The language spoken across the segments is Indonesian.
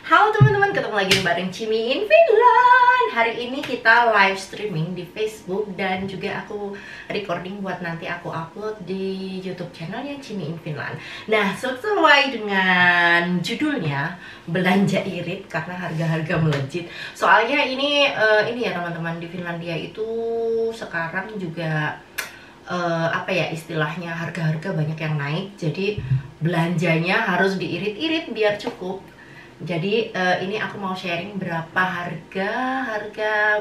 Halo teman-teman, ketemu lagi bareng Cimi in Finland. Hari ini kita live streaming di Facebook dan juga aku recording buat nanti aku upload di YouTube channelnya Cimi in Finland. Nah, sesuai dengan judulnya, belanja irit karena harga-harga melejit. Soalnya ini ya teman-teman, di Finlandia itu sekarang juga apa ya istilahnya, harga-harga banyak yang naik, jadi belanjanya harus diirit-irit biar cukup. Jadi ini aku mau sharing berapa harga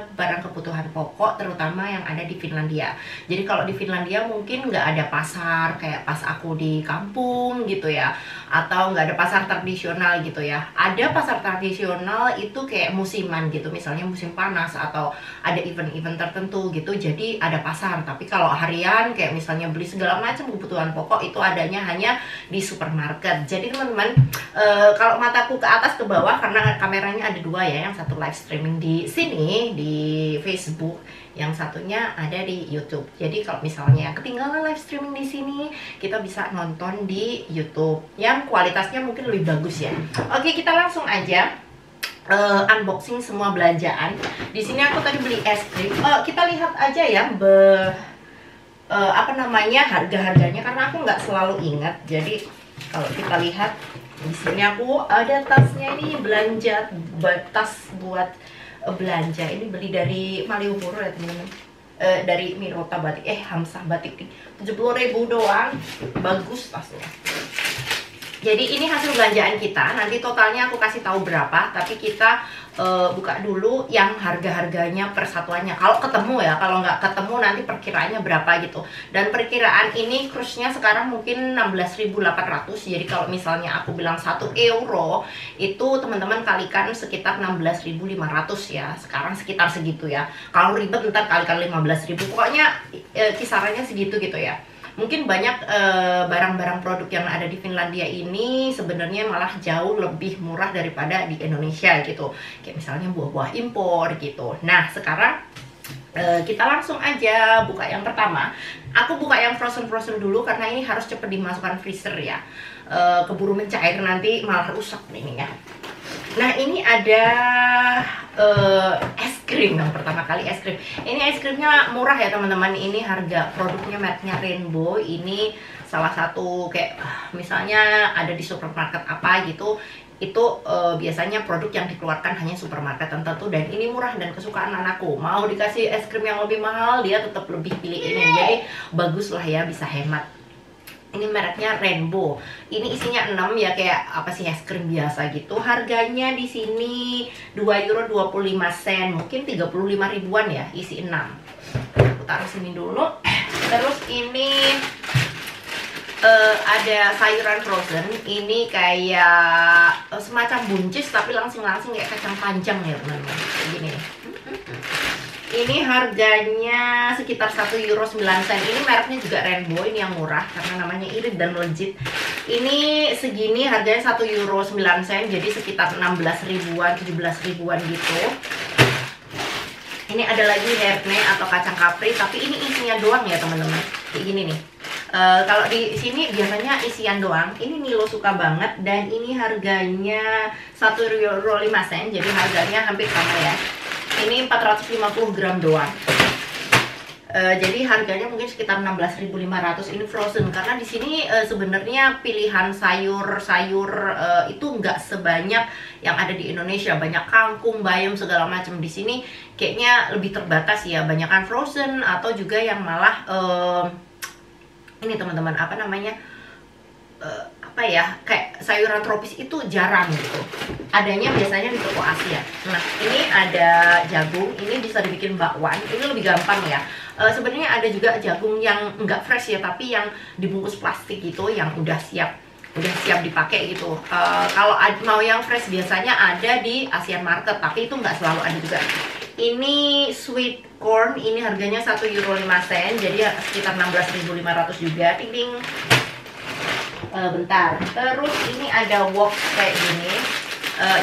barang kebutuhan pokok terutama yang ada di Finlandia. Jadi kalau di Finlandia mungkin nggak ada pasar kayak pas aku di kampung gitu ya, atau nggak ada pasar tradisional gitu ya. Ada pasar tradisional itu kayak musiman gitu, misalnya musim panas atau ada event-event tertentu gitu, jadi ada pasar. Tapi kalau harian kayak misalnya beli segala macam kebutuhan pokok itu adanya hanya di supermarket. Jadi teman-teman, kalau mataku ke atas ke bawah karena kameranya ada dua ya, yang satu live streaming di sini di Facebook, yang satunya ada di YouTube. Jadi kalau misalnya ketinggalan live streaming di sini, kita bisa nonton di YouTube yang kualitasnya mungkin lebih bagus ya. Oke, kita langsung aja unboxing semua belanjaan. Di sini aku tadi beli es krim. Kita lihat aja ya apa namanya harga-harganya karena aku nggak selalu ingat. Jadi kalau kita lihat di sini aku ada tasnya, ini belanja tas buat belanja. Ini beli dari Malioboro ya teman-teman, dari Mirota Batik, Hamsah Batik, 70.000 doang, bagus tasnya. Jadi ini hasil belanjaan kita, nanti totalnya aku kasih tahu berapa, tapi kita buka dulu yang harga-harganya per satuannya. Kalau ketemu ya, kalau nggak ketemu nanti perkiraannya berapa gitu. Dan perkiraan ini cruise-nya sekarang mungkin 16.800. Jadi kalau misalnya aku bilang 1 euro, itu teman-teman kalikan sekitar 16.500 ya. Sekarang sekitar segitu ya. Kalau ribet ntar kalikan 15.000. Pokoknya kisarannya segitu gitu ya. Mungkin banyak barang-barang produk yang ada di Finlandia ini sebenarnya malah jauh lebih murah daripada di Indonesia gitu. Kayak misalnya buah-buah impor gitu. Nah, sekarang kita langsung aja buka yang pertama. Aku buka yang frozen dulu karena ini harus cepet dimasukkan freezer ya. Keburu mencair nanti malah rusak ini ya. Nah, ini ada es krim. Yang pertama kali es krim. Ini es krimnya murah ya teman-teman. Ini harga produknya mereknya Rainbow. Ini salah satu kayak misalnya ada di supermarket apa gitu. Itu biasanya produk yang dikeluarkan hanya supermarket tertentu, dan ini murah dan kesukaan anakku. Mau dikasih es krim yang lebih mahal, dia tetap lebih pilih ini. Jadi bagus lah ya, bisa hemat. Ini mereknya Rainbow. Ini isinya 6 ya, kayak apa sih, es krim biasa gitu. Harganya di sini 2,25 euro, mungkin 35 ribuan ya, isi 6. Aku taruh sini dulu. Terus ini ada sayuran frozen. Ini kayak semacam buncis tapi langsing kayak kacang panjang ya teman-teman. Begini. Ini harganya sekitar 1,09 euro. Ini mereknya juga Rainbow, ini yang murah karena namanya irit dan melejit. Ini segini harganya 1,09 euro, jadi sekitar 16 ribuan, 17 ribuan gitu. Ini ada lagi herne atau kacang kapri, tapi ini isinya doang ya teman-teman. Kayak gini nih. Kalau di sini biasanya isian doang. Ini Milo suka banget, dan ini harganya 1,05 euro, jadi harganya hampir sama ya. Ini 450 gram doang. Jadi harganya mungkin sekitar 16.500. Ini frozen karena di sini sebenarnya pilihan sayur-sayur itu nggak sebanyak yang ada di Indonesia. Banyak kangkung, bayam segala macam. Di sini kayaknya lebih terbatas ya. Banyakan frozen atau juga yang malah ini teman-teman, apa namanya? Apa ya, kayak sayuran tropis itu jarang gitu. Adanya biasanya di toko Asia. Nah, ini ada jagung, ini bisa dibikin bakwan. Ini lebih gampang ya. Sebenarnya ada juga jagung yang enggak fresh ya, tapi yang dibungkus plastik gitu, yang udah siap dipakai gitu. Kalau mau yang fresh biasanya ada di Asian Market, tapi itu nggak selalu ada juga. Ini sweet corn, ini harganya 1,05 euro, jadi sekitar 16.500 juga. Ting-ting. Bentar. Terus ini ada wok kayak gini.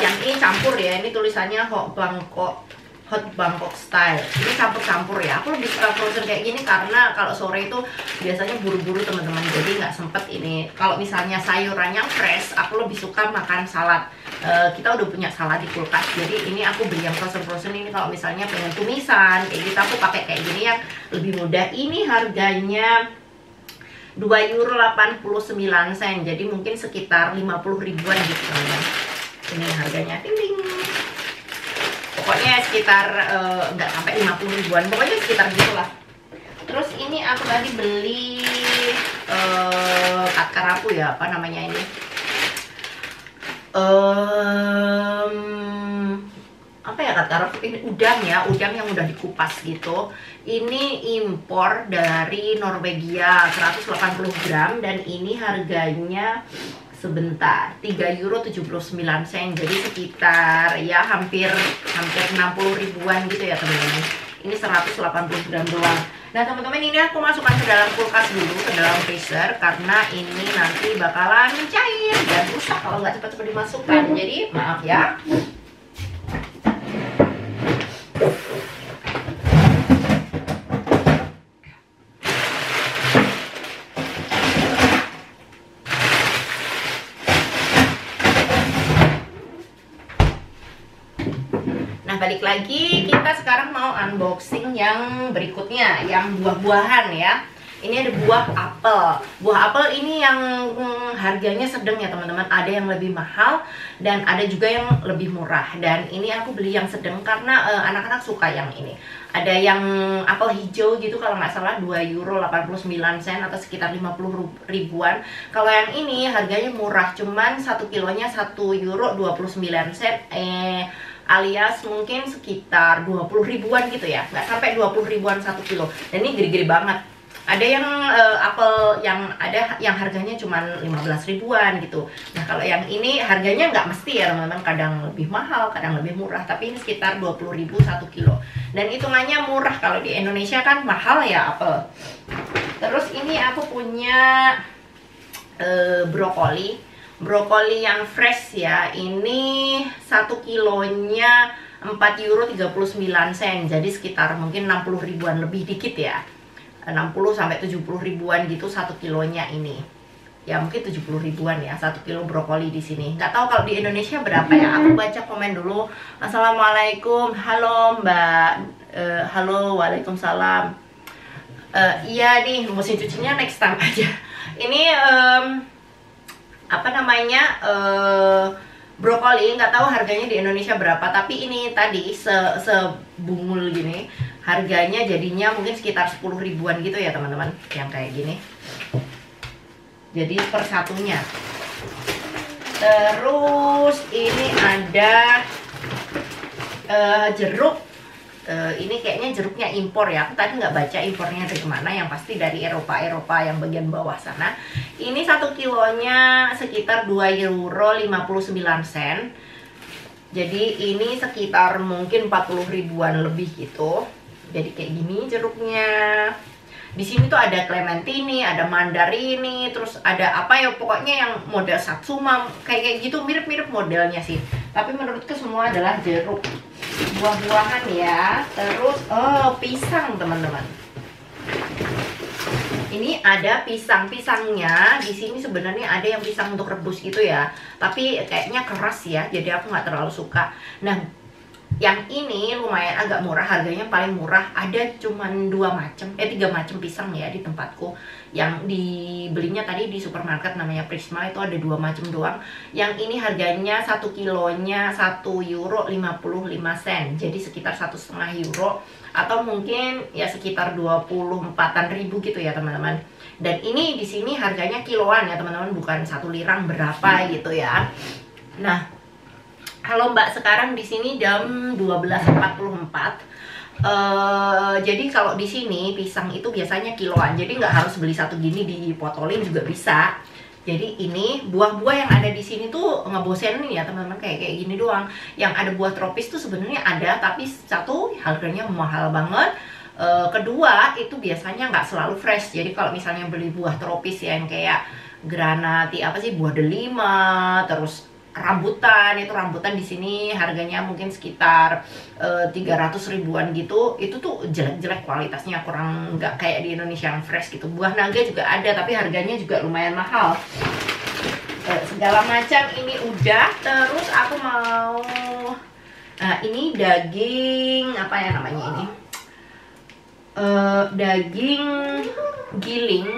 Yang ini campur ya. Ini tulisannya Hok hot Bangkok style. Ini campur-campur ya. Aku lebih suka frozen kayak gini karena kalau sore itu biasanya buru-buru teman-teman, jadi nggak sempet ini. Kalau misalnya sayurannya fresh, aku lebih suka makan salad. Kita udah punya salad di kulkas, jadi ini aku beli yang frozen ini. Kalau misalnya pengen tumisan kayak gitu, aku pakai kayak gini yang lebih mudah. Ini harganya €2,89, jadi mungkin sekitar 50 ribuan gitu teman-teman. Ini harganya, ding ding. Pokoknya sekitar nggak sampai 50 ribuan, pokoknya sekitar gitulah. Terus ini aku tadi beli karapu ya, apa namanya ini, apa ya karapu ini, udang ya, udang yang udah dikupas gitu. Ini impor dari Norwegia, 180 gram, dan ini harganya sebentar €3,79, jadi sekitar ya hampir 60 ribuan gitu ya teman-teman. Ini 180 gram doang. Nah teman-teman, ini aku masukkan ke dalam kulkas dulu, ke dalam freezer, karena ini nanti bakalan cair dan rusak kalau nggak cepat-cepat dimasukkan. Jadi maaf ya. Balik lagi, kita sekarang mau unboxing yang berikutnya, yang buah-buahan ya. Ini ada buah apel. Buah apel ini yang harganya sedang ya teman-teman. Ada yang lebih mahal dan ada juga yang lebih murah. Dan ini aku beli yang sedang karena anak-anak suka yang ini. Ada yang apel hijau gitu, kalau nggak salah €2,89 atau sekitar 50 ribuan. Kalau yang ini harganya murah, cuman 1 kilonya €1,29, alias mungkin sekitar 20 ribuan gitu ya, nggak sampai 20 ribuan 1 kilo. Dan ini gede-gede banget. Ada yang apel yang ada yang harganya cuma 15 ribuan gitu. Nah kalau yang ini harganya nggak mesti ya teman-teman, kadang lebih mahal, kadang lebih murah, tapi ini sekitar 20 ribu 1 kilo. Dan hitungannya murah, kalau di Indonesia kan mahal ya apel. Terus ini aku punya brokoli yang fresh ya. Ini 1 kilonya €4,39, jadi sekitar mungkin 60 ribuan, lebih dikit ya, 60 sampai 70 ribuan gitu 1 kilonya ini. Ya mungkin 70 ribuan ya 1 kilo brokoli di sini. Nggak tahu kalau di Indonesia berapa ya. Aku baca komen dulu. Assalamualaikum, halo Mbak. Halo, waalaikumsalam. Iya nih, mesin cucinya next time aja. Ini apa namanya, brokoli, nggak tahu harganya di Indonesia berapa, tapi ini tadi sebungul gini harganya jadinya mungkin sekitar 10 ribuan gitu ya teman-teman, yang kayak gini, jadi per satunya. Terus ini ada jeruk. Ini kayaknya jeruknya impor ya. Aku tadi nggak baca impornya dari mana, yang pasti dari Eropa yang bagian bawah sana. Ini 1 kilonya sekitar €2,59. Jadi ini sekitar mungkin 40 ribuan lebih gitu. Jadi kayak gini jeruknya. Di sini tuh ada clementini, ada mandarini, terus ada apa ya, pokoknya yang model satsuma kayak gitu, mirip-mirip modelnya sih. Tapi menurutku semua adalah jeruk, buah-buahan ya. Terus pisang teman-teman. Ini ada pisangnya. Di sini sebenarnya ada yang pisang untuk rebus gitu ya, tapi kayaknya keras ya, jadi aku nggak terlalu suka. Nah, yang ini lumayan agak murah, harganya paling murah. Ada cuman 3 macam pisang ya di tempatku. Yang dibelinya tadi di supermarket namanya Prisma, itu ada 2 macam doang. Yang ini harganya 1 kilonya €1,55, jadi sekitar 1,5 euro atau mungkin ya sekitar 24-an ribu gitu ya teman-teman. Dan ini di sini harganya kiloan ya teman-teman, bukan 1 lirang berapa gitu ya. Nah, halo Mbak, sekarang di sini jam 12.44. Jadi kalau di sini pisang itu biasanya kiloan, jadi nggak harus beli satu gini dipotolin juga bisa. Jadi ini buah-buah yang ada di sini tuh ngebosenin ya teman-teman, kayak gini doang. Yang ada buah tropis tuh sebenarnya ada, tapi satu harganya mahal banget. Kedua itu biasanya nggak selalu fresh. Jadi kalau misalnya beli buah tropis ya, yang kayak granati, apa sih, buah delima, terus rambutan, itu rambutan di sini harganya mungkin sekitar 300 ribuan gitu. Itu tuh jelek-jelek kualitasnya, kurang nggak kayak di Indonesia yang fresh gitu. Buah naga juga ada tapi harganya juga lumayan mahal. Segala macam ini udah. Terus aku mau ini daging apa ya namanya ini, daging giling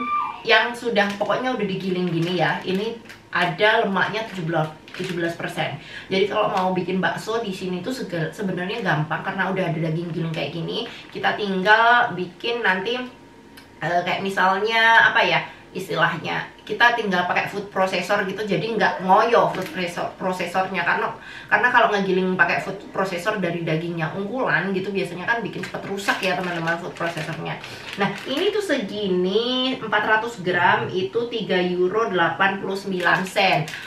yang sudah pokoknya udah digiling gini ya. Ini ada lemaknya 17%. Jadi kalau mau bikin bakso di sini tuh sebenarnya gampang karena udah ada daging giling kayak gini. Kita tinggal bikin nanti kayak misalnya apa ya istilahnya, kita tinggal pakai food processor gitu, jadi nggak ngoyo food prosesornya, karena kalau ngegiling pakai food processor dari dagingnya unggulan gitu biasanya kan bikin cepet rusak ya teman-teman food processornya. Nah ini tuh segini 400 gram itu 3,89 euro,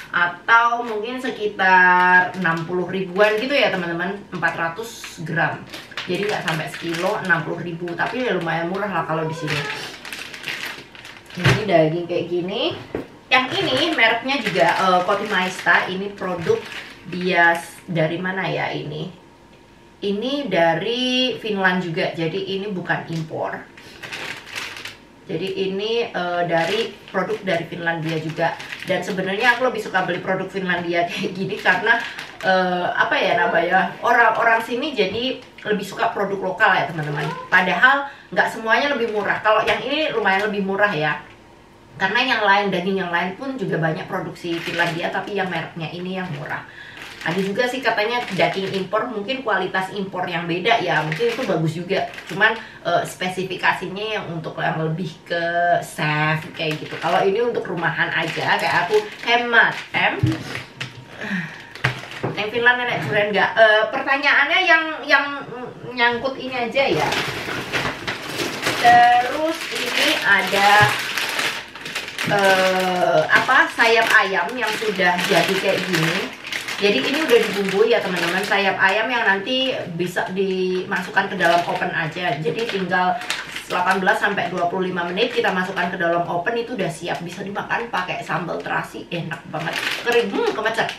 atau mungkin sekitar 60 ribuan gitu ya teman-teman, 400 gram. Jadi nggak sampai sekilo, 60 ribu, tapi ya lumayan murah lah kalau di sini. Ini daging kayak gini. Yang ini mereknya juga Kotimaista. Ini produk bias dari mana ya ini? Ini dari Finland juga. Jadi ini bukan impor. Jadi ini dari produk dari Finlandia juga. Dan sebenarnya aku lebih suka beli produk Finlandia kayak gini karena apa ya namanya, orang-orang sini jadi lebih suka produk lokal ya teman-teman. Padahal nggak semuanya lebih murah. Kalau yang ini lumayan lebih murah ya, karena yang lain, daging yang lain pun juga banyak produksi Finlandia, tapi yang mereknya ini yang murah. Ada juga sih katanya daging impor, mungkin kualitas impor yang beda ya, mungkin itu bagus juga. Cuman spesifikasinya yang untuk yang lebih ke chef kayak gitu. Kalau ini untuk rumahan aja, kayak aku hemat yang Finland nenek keren nggak? Pertanyaannya yang nyangkut ini aja ya. Terus ini ada apa, sayap ayam yang sudah jadi kayak gini. Jadi ini udah dibumbui ya teman-teman, sayap ayam yang nanti bisa dimasukkan ke dalam oven aja. Jadi tinggal 18 sampai 25 menit kita masukkan ke dalam oven, itu udah siap bisa dimakan pakai sambal terasi, enak banget. Kering, kemecet.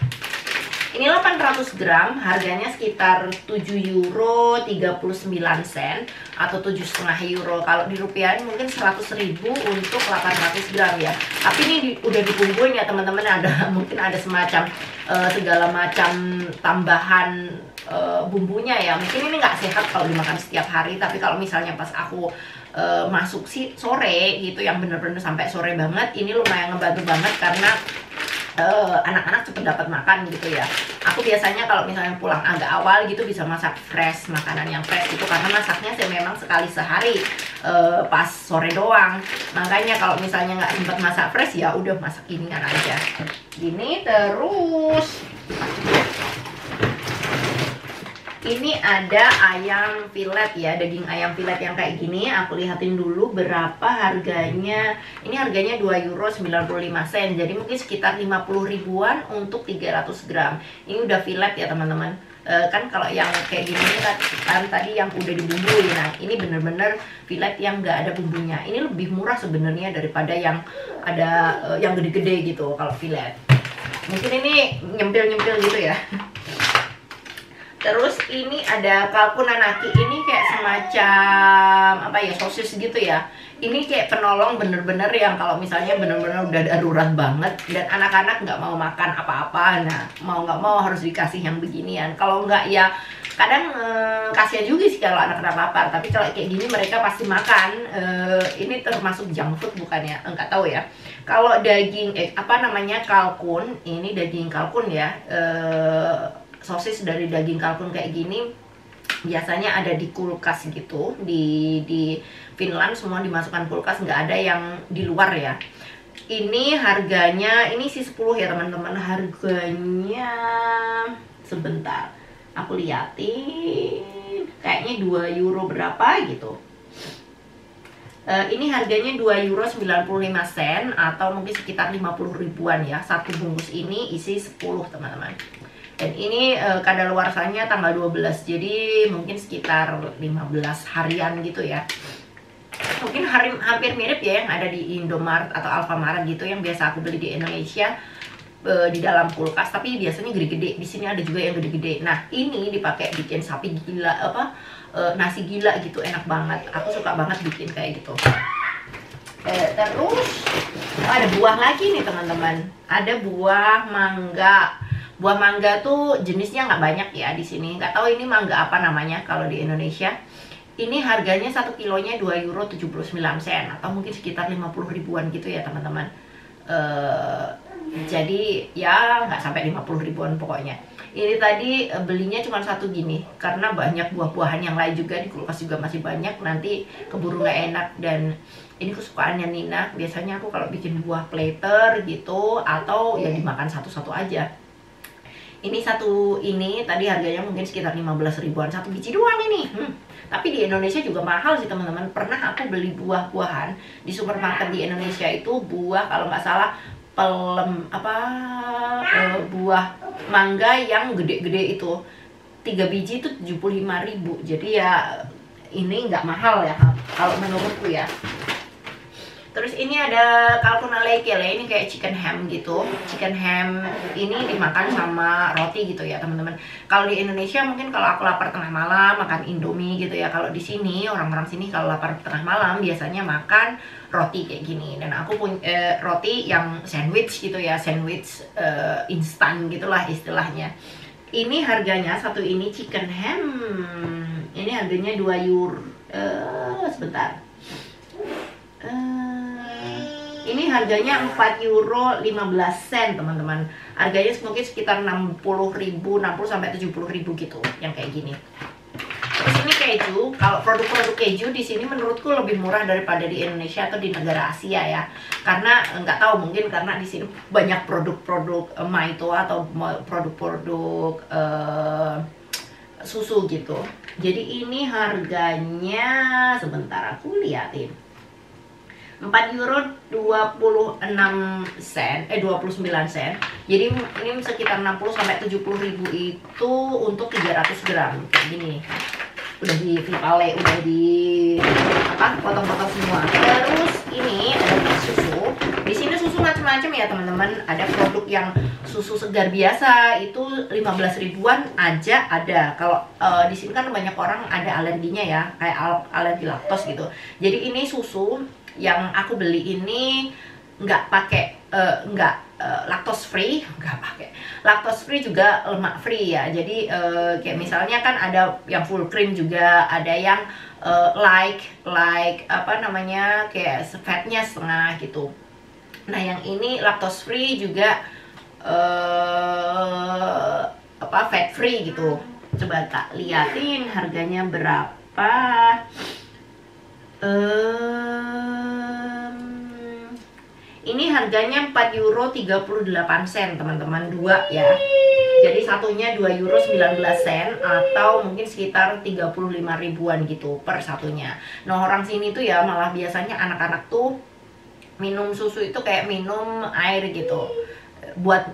Ini 800 gram, harganya sekitar 7,39 euro atau 7,5 euro. Kalau dirupiahin mungkin 100.000 untuk 800 gram ya. Tapi ini udah dibumbuin ya teman-teman, ada mungkin ada semacam segala macam tambahan bumbunya ya. Mungkin ini nggak sehat kalau dimakan setiap hari, tapi kalau misalnya pas aku masuk sih sore gitu, yang bener-bener sampai sore banget, ini lumayan ngebantu banget karena anak-anak cepet dapat makan gitu ya. Aku biasanya kalau misalnya pulang agak awal gitu bisa masak fresh, makanan yang fresh gitu, karena masaknya saya memang sekali sehari pas sore doang. Makanya kalau misalnya nggak sempat masak fresh ya udah masak inian aja gini. Terus ini ada ayam filet ya, daging ayam filet yang kayak gini. Aku lihatin dulu berapa harganya. Ini harganya 2,95 euro. Jadi mungkin sekitar 50 ribuan untuk 300 gram. Ini udah filet ya teman-teman. Kan kalau yang kayak gini kan tadi yang udah dibumbui. Nah ini bener-bener filet yang nggak ada bumbunya. Ini lebih murah sebenarnya daripada yang ada yang gede-gede gitu kalau filet. Mungkin ini nyempil-nyempil gitu ya. Terus ini ada kalkun nanaki, ini kayak semacam apa ya, sosis gitu ya. Ini kayak penolong bener-bener yang kalau misalnya bener-bener udah darurat banget dan anak-anak nggak mau makan apa-apa, nah mau nggak mau harus dikasih yang beginian. Kalau nggak ya kadang kasihan juga sih kalau anak-anak lapar, tapi kalau kayak gini mereka pasti makan. Ini termasuk junk food bukan ya, nggak tahu ya. Kalau daging apa namanya, kalkun, ini daging kalkun ya, sosis dari daging kalkun kayak gini biasanya ada di kulkas gitu. Di Finland semua dimasukkan kulkas, nggak ada yang di luar ya. Ini harganya, ini sih 10 ya teman-teman. Harganya sebentar aku liatin, kayaknya 2 euro berapa gitu. Ini harganya 2,95 euro atau mungkin sekitar 50 ribuan ya. Satu bungkus ini isi 10 teman-teman. Dan ini kadaluarsanya tanggal 12, jadi mungkin sekitar 15 harian gitu ya. Mungkin hampir mirip ya yang ada di Indomaret atau Alfamart gitu, yang biasa aku beli di Indonesia. di dalam kulkas, tapi biasanya gede-gede. Di sini ada juga yang gede-gede. Nah, ini dipakai bikin sapi gila nasi gila gitu, enak banget. Aku suka banget bikin kayak gitu. Terus ada buah lagi nih teman-teman. Ada buah mangga. Buah mangga tuh jenisnya nggak banyak ya di sini. Nggak tahu ini mangga apa namanya kalau di Indonesia. Ini harganya 1 kilonya 2,79 euro atau mungkin sekitar 50 ribuan gitu ya teman-teman. Jadi ya nggak sampai 50 ribuan pokoknya. Ini tadi belinya cuma satu gini karena banyak buah-buahan yang lain juga di kulkas juga masih banyak, nanti keburu nggak enak. Dan ini kesukaannya Nina, biasanya aku kalau bikin buah platter gitu atau ya dimakan satu-satu aja. Ini satu ini tadi harganya mungkin sekitar 15 ribuan, satu biji doang ini. Tapi di Indonesia juga mahal sih teman-teman. Pernah aku beli buah-buahan di supermarket di Indonesia itu, buah kalau nggak salah buah mangga yang gede-gede itu 3 biji itu 75.000. Jadi ya ini nggak mahal ya kalau menurutku ya. Terus ini ada kalkuna lekele, ini kayak chicken ham gitu. Chicken ham ini dimakan sama roti gitu ya teman-teman. Kalau di Indonesia mungkin kalau aku lapar tengah malam makan Indomie gitu ya. Kalau di sini orang-orang sini kalau lapar tengah malam biasanya makan roti kayak gini. Dan aku punya roti yang sandwich gitu ya, sandwich instan gitulah istilahnya. Ini harganya satu ini chicken ham. Ini harganya 2 euro. Sebentar. Ini harganya 4,15 euro teman-teman. Harganya mungkin sekitar 60 sampai 70.000 gitu yang kayak gini. Terus ini keju. Kalau produk-produk keju di sini menurutku lebih murah daripada di Indonesia atau di negara Asia ya. Karena nggak tahu, mungkin karena di sini banyak produk-produk maito atau produk-produk susu gitu. Jadi ini harganya sebentar aku liatin. 4,29 euro. Jadi ini sekitar 60 sampai 70.000 itu untuk 300 gram kayak gini. Udah di vipale, udah di potong-potong semua. Terus ini ada susu. Di sini susu macam-macam ya teman-teman. Ada produk yang susu segar biasa itu 15 ribuan aja ada. Kalau di sini kan banyak orang ada alerginya ya, kayak alergi laktos gitu. Jadi ini susu yang aku beli ini nggak pakai lactose free, lactose free juga lemak free ya. Jadi kayak misalnya kan ada yang full cream juga, ada yang kayak fatnya setengah gitu. Nah yang ini lactose free juga fat free gitu. Coba tak liatin harganya berapa. Ini harganya 4,38 euro teman-teman, 2 ya. Jadi satunya 2,19 euro atau mungkin sekitar 35 ribuan gitu per satunya. Nah orang sini tuh ya malah biasanya anak-anak tuh minum susu itu kayak minum air gitu, buat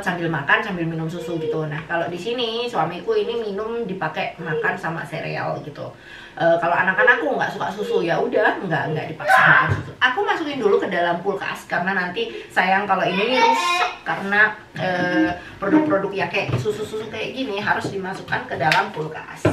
sambil makan sambil minum susu gitu. Nah kalau di sini suamiku ini minum dipakai makan sama sereal gitu. Kalau anak-anakku nggak suka susu ya udah nggak dipaksa makan susu. Aku masukin dulu ke dalam kulkas karena nanti sayang kalau ini rusak, karena produk-produk yang kayak susu-susu kayak gini harus dimasukkan ke dalam kulkas.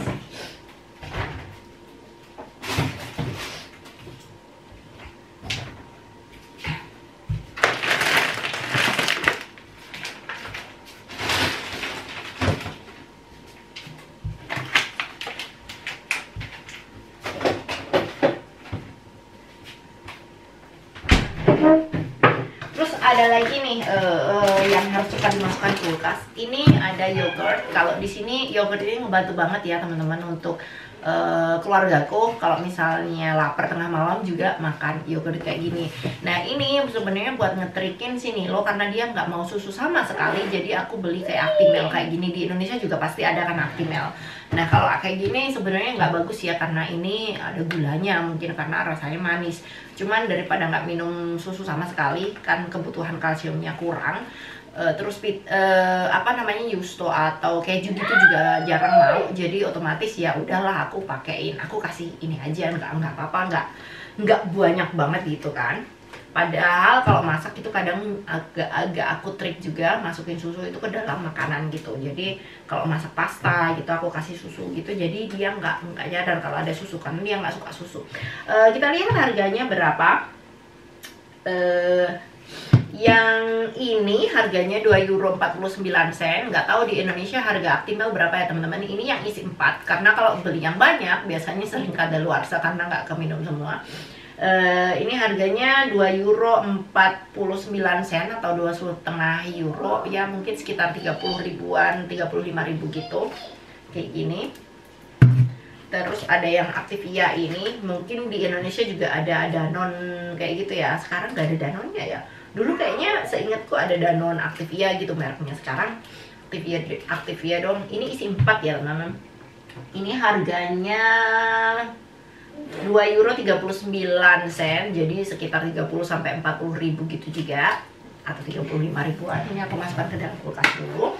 Terus ada lagi nih yang harus cepat dimasukkan kulkas. Ini ada yogurt. Kalau di sini yogurt ini ngebantu banget ya teman-teman untuk keluargaku. Kalau misalnya lapar tengah malam juga makan yogurt kayak gini. Nah ini sebenarnya buat ngetrikin sini loh, karena dia nggak mau susu sama sekali. Jadi aku beli kayak Actimel kayak gini. Di Indonesia juga pasti ada kan Actimel. Nah kalau kayak gini sebenarnya nggak bagus ya, karena ini ada gulanya, mungkin karena rasanya manis. Cuman daripada nggak minum susu sama sekali, kan kebutuhan kalsiumnya kurang. Terus Yusto atau keju gitu juga jarang mau, jadi otomatis ya udahlah aku pakein, aku kasih ini aja, nggak apa-apa, nggak banyak banget gitu kan. Padahal kalau masak itu kadang agak aku trik juga, masukin susu itu ke dalam makanan gitu. Jadi kalau masak pasta gitu aku kasih susu gitu, jadi dia nggak nyadar kalau ada susu, karena dia nggak suka susu. Kita lihat harganya berapa. Yang ini harganya €2,49. Nggak tahu di Indonesia harga Actimel berapa ya teman-teman. Ini yang isi 4, karena kalau beli yang banyak biasanya sering kadaluarsa karena nggak keminum semua. Ini harganya €2,49 atau €2,5 ya, mungkin sekitar 30 ribuan, 35 ribu gitu, kayak gini. Terus ada yang Activia ini, mungkin di Indonesia juga ada Danone kayak gitu ya. Sekarang nggak ada Danone-nya ya. Dulu kayaknya seingatku ada Danone Activia gitu mereknya. Sekarang Activia dong. Ini isi 4 ya teman-teman. Ini harganya €2,39, jadi sekitar 30 sampai 40 ribu gitu juga, atau 35 ribuan. Ini aku masukkan ke dalam kulkas dulu.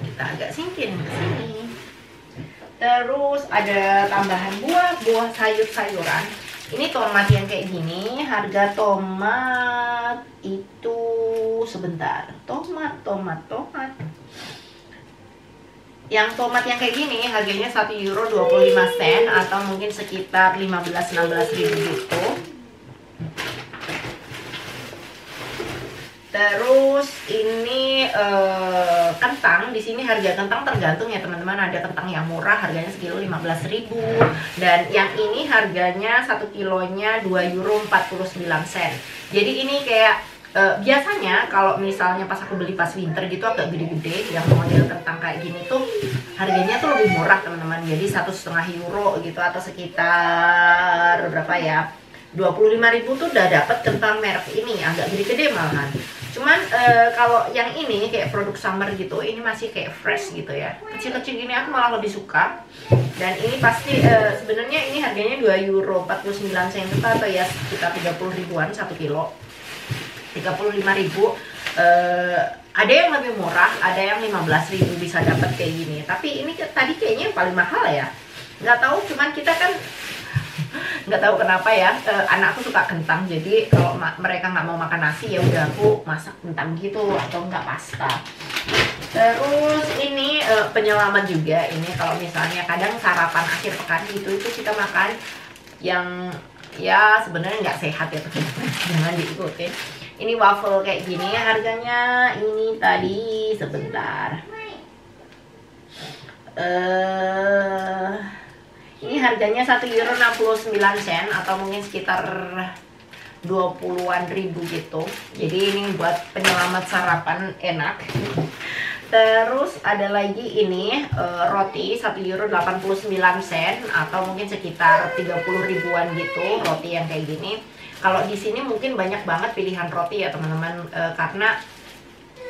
Kita agak singkin ke sini. Terus ada tambahan buah sayur-sayuran. Ini tomat yang kayak gini, harga tomat itu sebentar. Tomat. Yang tomat yang kayak gini harganya €1,25 atau mungkin sekitar 15-16 ribu gitu. Terus ini kentang, di sini harga kentang tergantung ya teman-teman. Ada kentang yang murah harganya sekilo 15 ribu, dan yang ini harganya 1 kilonya €2,49. Jadi ini kayak biasanya kalau misalnya pas aku beli pas winter gitu agak gede-gede, yang model kentang kayak gini tuh harganya tuh lebih murah teman-teman. Jadi €1,5 gitu, atau sekitar berapa ya, 25 ribu tuh udah dapet kentang merek ini, agak gede-gede malahan. Cuman kalau yang ini kayak produk summer gitu, ini masih kayak fresh gitu ya, kecil-kecil gini aku malah lebih suka. Dan ini pasti sebenarnya ini harganya €2,49 atau ya sekitar 30 ribuan 1 kilo, 35 ribu. Ada yang lebih murah, ada yang 15 ribu bisa dapat kayak gini. Tapi ini tadi kayaknya yang paling mahal ya, nggak tahu. Cuman kita kan nggak tahu kenapa ya, anakku suka kentang, jadi kalau mereka nggak mau makan nasi ya udah aku masak kentang gitu, atau enggak pasta. Terus ini penyelamat juga. Ini kalau misalnya kadang sarapan akhir pekan gitu, itu kita makan yang ya sebenarnya nggak sehat ya teman-teman, jangan diikutin. Ini waffle kayak gini, harganya ini tadi sebentar, ini harganya €1,69 atau mungkin sekitar 20-an ribu gitu. Jadi ini buat penyelamat sarapan enak. Terus ada lagi ini roti €1,89 atau mungkin sekitar 30 ribuan gitu, roti yang kayak gini. Kalau di sini mungkin banyak banget pilihan roti ya teman-teman, karena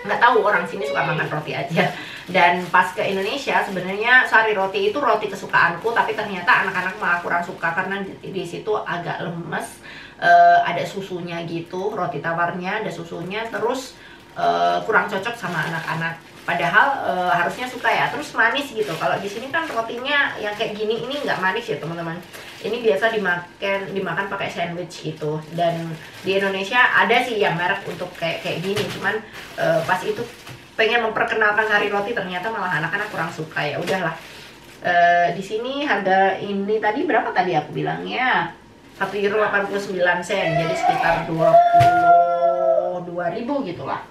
nggak tahu orang sini suka makan roti aja. Dan pas ke Indonesia sebenarnya sari roti itu roti kesukaanku, tapi ternyata anak-anak malah kurang suka karena di situ agak lemes. Ada susunya gitu, roti tawarnya ada susunya, terus kurang cocok sama anak-anak. Padahal harusnya suka ya. Terus manis gitu. Kalau di sini kan rotinya yang kayak gini ini nggak manis ya teman-teman. Ini biasa dimakan pakai sandwich gitu. Dan di Indonesia ada sih yang merek untuk kayak gini. Cuman pas itu pengen memperkenalkan sari roti, ternyata malah anak-anak kurang suka, ya udahlah. Di sini harga ini tadi berapa tadi aku bilangnya? €1,89, jadi sekitar 22 ribu gitulah.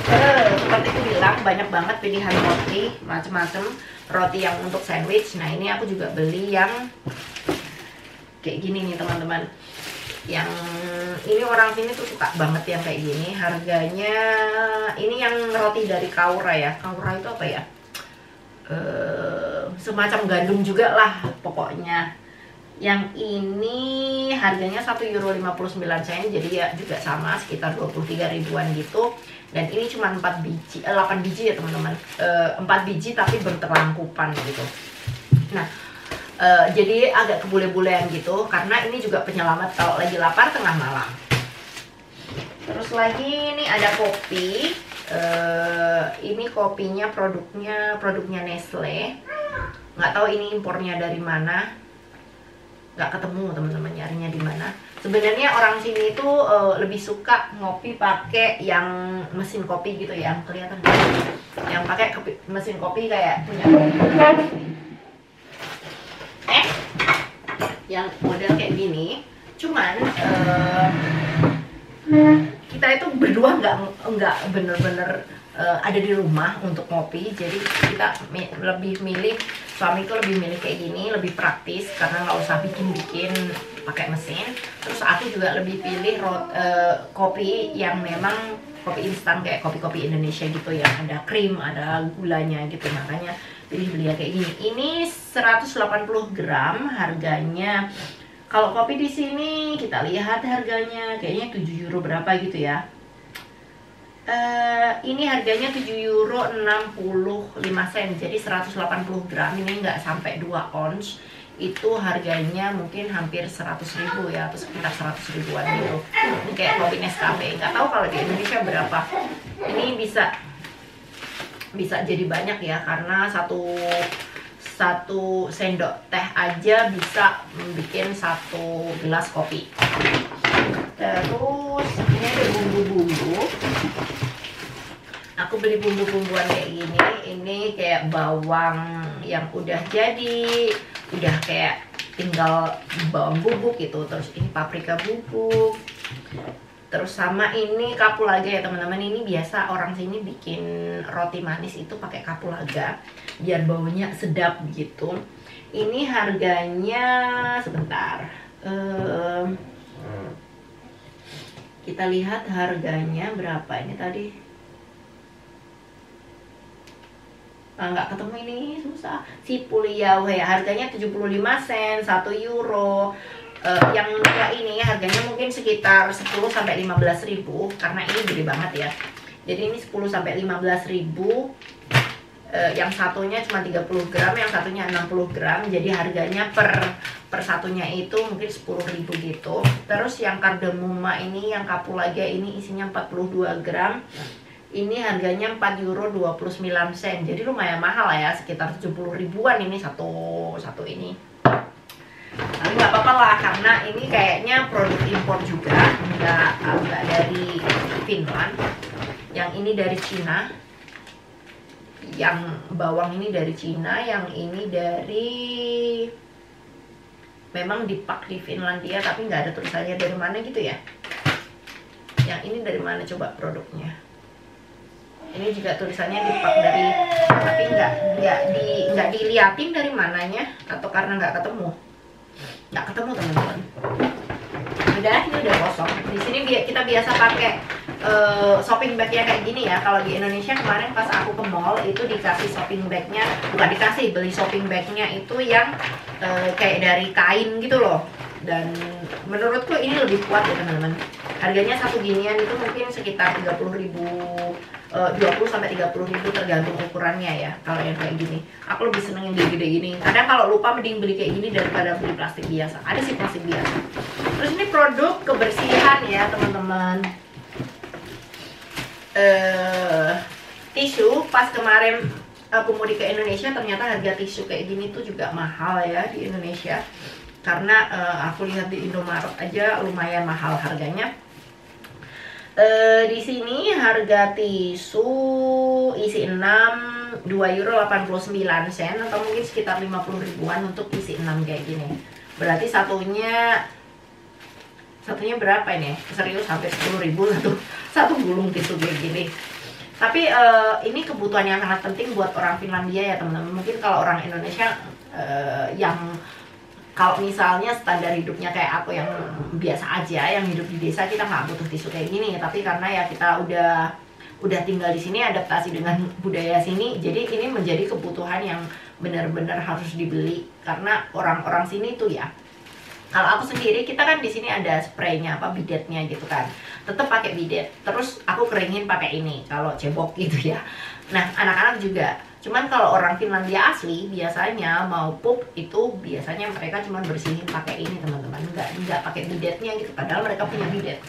Terus seperti aku bilang banyak banget pilihan roti, macem-macem roti yang untuk sandwich. Nah ini aku juga beli yang kayak gini nih teman-teman. Yang ini orang sini tuh suka banget yang kayak gini. Harganya ini yang roti dari Kaura ya. Kaura itu apa ya? Semacam gandum juga lah pokoknya. Yang ini harganya €1,59, jadi ya juga sama sekitar 23 ribuan gitu. Dan ini cuma 8 biji ya teman-teman. 4 biji tapi berterangkupan gitu. Nah jadi agak kebule-bulean gitu, karena ini juga penyelamat kalau lagi lapar tengah malam. Terus lagi ini ada kopi. Ini kopinya produknya Nestle. Nggak tahu ini impornya dari mana. Nggak ketemu teman-teman nyarinya di mana. Sebenarnya orang sini itu lebih suka ngopi pakai yang mesin kopi gitu ya, yang kelihatan. Yang pakai mesin kopi kayak punya yang model kayak gini. Cuman kita itu berdua nggak bener-bener ada di rumah untuk ngopi, jadi kita lebih milih, suamiku lebih milih kayak gini, lebih praktis karena nggak usah bikin pakai mesin. Terus aku juga lebih pilih kopi yang memang kopi instan kayak kopi-kopi Indonesia gitu ya, ada krim, ada gulanya gitu, makanya beli kayak gini. Ini 180 gram harganya. Kalau kopi di sini kita lihat harganya kayaknya 7 euro berapa gitu ya. Ini harganya 7 euro 65 sen, jadi 180 gram ini nggak sampai 2 ons. Itu harganya mungkin hampir 100.000 ya, atau sekitar 100 ribuan gitu. Ini kayak kopi Nescafe, nggak tahu kalau di Indonesia berapa. Ini bisa jadi banyak ya, karena satu sendok teh aja bisa bikin 1 gelas kopi. Terus ini ada bumbu-bumbu. Aku beli bumbu-bumbuan kayak gini. Ini kayak bawang yang udah jadi, udah kayak tinggal bawang bubuk gitu. Terus ini paprika bubuk. Terus sama ini kapulaga ya teman-teman. Ini biasa orang sini bikin roti manis itu pakai kapulaga biar baunya sedap gitu. Ini harganya sebentar. Kita lihat harganya berapa ini tadi. Nggak ketemu, ini susah. Si Puliau ya, harganya 75 sen, 1 euro. Yang dua ini harganya mungkin sekitar 10 sampai 15 ribu karena ini gede banget ya. Jadi ini 10 sampai 15 ribu. Yang satunya cuma 30 gram, yang satunya 60 gram. Jadi harganya per satunya itu mungkin 10.000 gitu. Terus yang kardemuma ini, yang kapulaga ini isinya 42 gram. Ini harganya 4 euro 29 sen. Jadi lumayan mahal ya, sekitar 70 ribuan ini satu ini. Tapi nggak apa-apa lah, karena ini kayaknya produk impor juga, nggak dari Finland. Yang ini dari Cina. Yang bawang ini dari Cina, yang ini dari memang dipak di Finlandia tapi nggak ada tulisannya dari mana gitu ya. Yang ini dari mana coba produknya? Ini juga tulisannya dipak dari, tapi nggak diliatin dari mananya, atau karena nggak ketemu teman-teman. Ini udah kosong. Di sini kita biasa pakai shopping bagnya kayak gini ya. Kalau di Indonesia kemarin pas aku ke mall itu dikasih shopping bagnya, bukan dikasih, beli shopping bagnya itu yang kayak dari kain gitu loh. Dan menurutku ini lebih kuat ya teman-teman. Harganya satu ginian itu mungkin sekitar 30.000, 20 sampai 30.000 tergantung ukurannya ya. Kalau yang kayak gini, aku lebih seneng yang gede-gede gini. Kadang kalau lupa mending beli kayak gini daripada beli plastik biasa. Ada sih plastik biasa. Terus ini produk kebersihan ya teman-teman. Tisu, pas kemarin aku mau ke Indonesia ternyata harga tisu kayak gini tuh juga mahal ya di Indonesia. Karena aku lihat di Indomaret aja lumayan mahal harganya. Di sini harga tisu isi 6 2 euro 89 sen, atau mungkin sekitar 50 ribuan untuk isi 6 kayak gini. Berarti satunya berapa ini? Serius sampai 10 ribu satu gulung tisu kayak gini. Tapi ini kebutuhan yang sangat penting buat orang Finlandia ya teman-teman. Mungkin kalau orang Indonesia kalau misalnya standar hidupnya kayak aku yang biasa aja, yang hidup di desa, kita nggak butuh tisu kayak gini. Tapi karena ya kita udah tinggal di sini, adaptasi dengan budaya sini, jadi ini menjadi kebutuhan yang benar-benar harus dibeli. Karena orang-orang sini tuh ya, kalau aku sendiri, kita kan di sini ada spraynya, bidetnya gitu kan, tetap pakai bidet. Terus aku keringin pakai ini kalau cebok gitu ya. Nah, anak-anak juga. Cuman kalau orang Finlandia asli biasanya mau pup itu biasanya mereka cuma bersihin pakai ini teman-teman, nggak pakai bidetnya gitu. Padahal mereka punya bidet.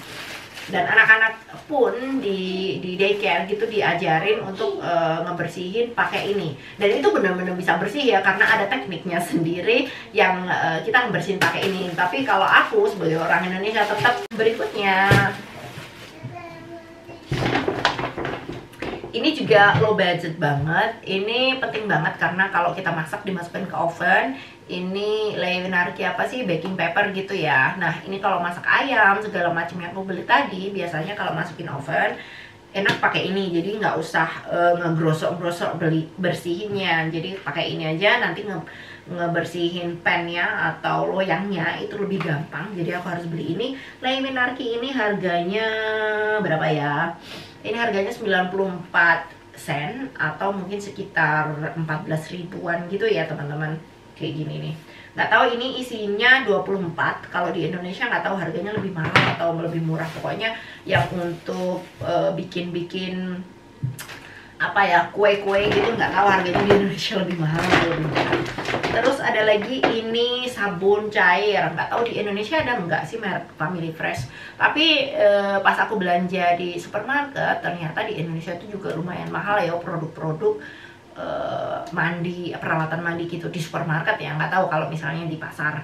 Dan anak-anak pun di daycare gitu diajarin untuk ngebersihin pakai ini. Dan itu benar-benar bisa bersih ya, karena ada tekniknya sendiri yang kita ngebersihin pakai ini. Tapi kalau aku sebagai orang Indonesia tetap berikutnya. Ini juga low budget banget. Ini penting banget karena kalau kita masak dimasukin ke oven. Ini Leonarki apa sih, baking paper gitu ya. Nah ini kalau masak ayam segala macam yang aku beli tadi, biasanya kalau masukin oven enak pakai ini, jadi nggak usah ngegrosok-grosok bersihinnya. Jadi pakai ini aja, nanti ngebersihin pannya atau loyangnya itu lebih gampang. Jadi aku harus beli ini. Leonarki ini harganya berapa ya? Ini harganya 94 sen atau mungkin sekitar 14 ribuan gitu ya teman-teman. Kayak gini nih. Nggak tahu ini isinya 24. Kalau di Indonesia nggak tahu harganya lebih mahal atau lebih murah. Pokoknya yang untuk bikin-bikin apa ya, kue-kue gitu, nggak tahu harganya di Indonesia lebih mahal atau lebih murah. Terus ada lagi ini sabun cair, nggak tahu di Indonesia ada nggak sih merek Family Fresh. Tapi pas aku belanja di supermarket, ternyata di Indonesia itu juga lumayan mahal ya produk-produk mandi, peralatan mandi gitu di supermarket ya. Nggak tahu kalau misalnya di pasar.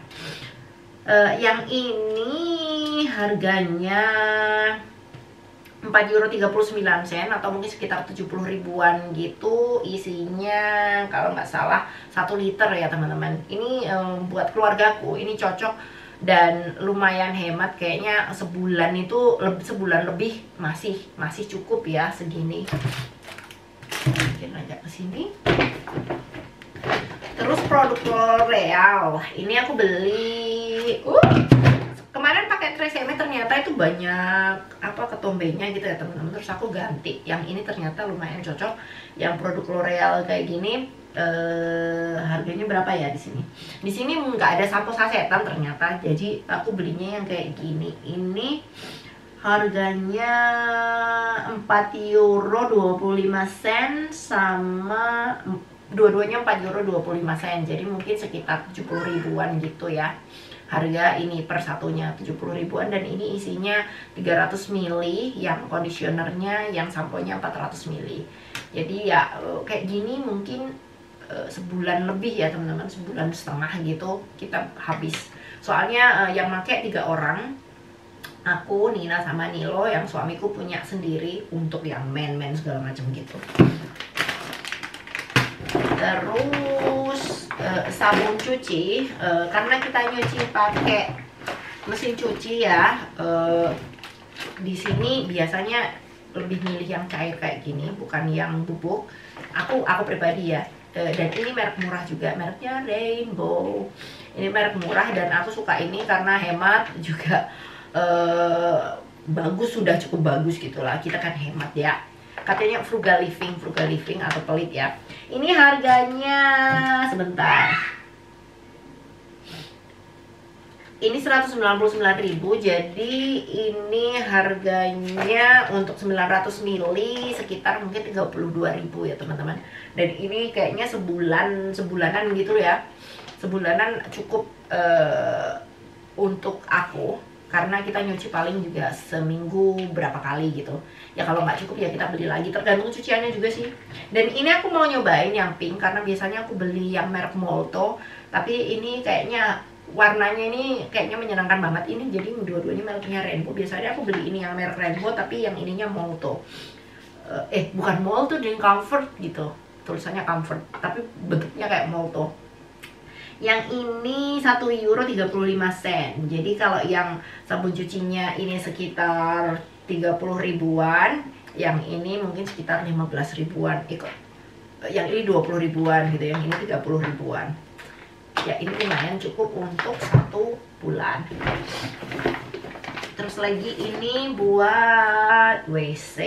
Yang ini harganya €4,39 atau mungkin sekitar 70 ribuan gitu. Isinya kalau nggak salah 1 liter ya teman-teman. Ini buat keluargaku ini cocok dan lumayan hemat. Kayaknya sebulan lebih masih cukup ya segini. Mungkin agak kesini. Terus produk L'Oreal ini aku beli kemarin pakai Tresemme, ternyata itu banyak ketombenya gitu ya teman-teman. Terus aku ganti yang ini, ternyata lumayan cocok. Yang produk L'Oreal kayak gini harganya berapa ya di sini? Di sini nggak ada sampo sasetan ternyata. Jadi aku belinya yang kayak gini. Ini harganya €4,25 sama dua-duanya €4,25. Jadi mungkin sekitar 70 ribuan gitu ya. Harga ini per satunya 70 ribuan, dan ini isinya 300 ml yang conditionernya, yang samponya 400 ml. Jadi ya kayak gini mungkin sebulan lebih ya teman-teman, sebulan setengah gitu kita habis. Soalnya yang pakai 3 orang, aku, Nina sama Nilo, yang suamiku punya sendiri untuk yang men segala macam gitu. Terus sabun cuci, karena kita nyuci pakai mesin cuci ya, di sini biasanya lebih milih yang cair kayak gini, bukan yang bubuk. Aku pribadi ya, dan ini merek murah juga, mereknya Rainbow. Ini merek murah dan aku suka ini karena hemat juga, bagus, sudah cukup bagus gitulah. Kita kan hemat ya. Katanya frugal living atau pelit ya. Ini harganya sebentar. Ini 199.000. Jadi ini harganya untuk 900 ml sekitar mungkin 32.000 ya teman-teman. Dan ini kayaknya sebulanan gitu ya. Sebulanan cukup untuk aku, karena kita nyuci paling juga seminggu berapa kali gitu ya. Kalau nggak cukup ya kita beli lagi, tergantung cuciannya juga sih. Dan ini aku mau nyobain yang pink, karena biasanya aku beli yang merek Molto, tapi ini kayaknya warnanya ini kayaknya menyenangkan banget. Ini jadi dua-duanya mereknya Rainbow. Biasanya aku beli ini yang merek Rainbow, tapi yang ininya Molto. Bukan Molto, Drink Comfort gitu, tulisannya Comfort tapi bentuknya kayak Molto. Yang ini €1,35. Jadi kalau yang sabun cucinya ini sekitar 30 ribuan, yang ini mungkin sekitar 15 ribuan. Yang ini 20 ribuan gitu, yang ini 30 ribuan. Ya ini lumayan cukup untuk 1 bulan. Terus lagi ini buat WC,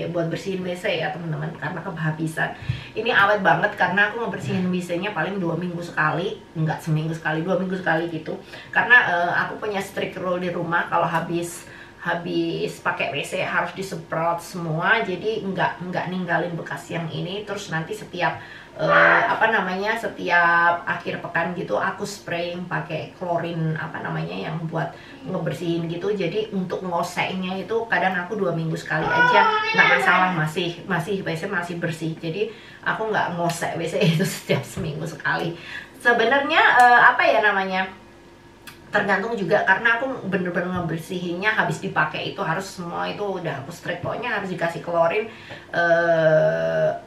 buat bersihin WC ya teman-teman, karena kehabisan. Ini awet banget karena aku ngebersihin WC-nya paling 2 minggu sekali, enggak seminggu sekali, 2 minggu sekali gitu. Karena aku punya strict rule di rumah, kalau habis habis pakai WC harus disemprot semua, jadi nggak ninggalin bekas yang ini. Terus nanti setiap setiap akhir pekan gitu aku spraying pakai klorin yang buat ngebersihin gitu. Jadi untuk ngoseknya itu kadang aku 2 minggu sekali aja, nggak masalah, masih WC masih bersih. Jadi aku nggak ngosek WC itu setiap seminggu sekali. Sebenarnya tergantung juga, karena aku bener-bener ngebersihinnya habis dipakai itu harus semua itu udah aku strip, pokoknya harus dikasih klorin.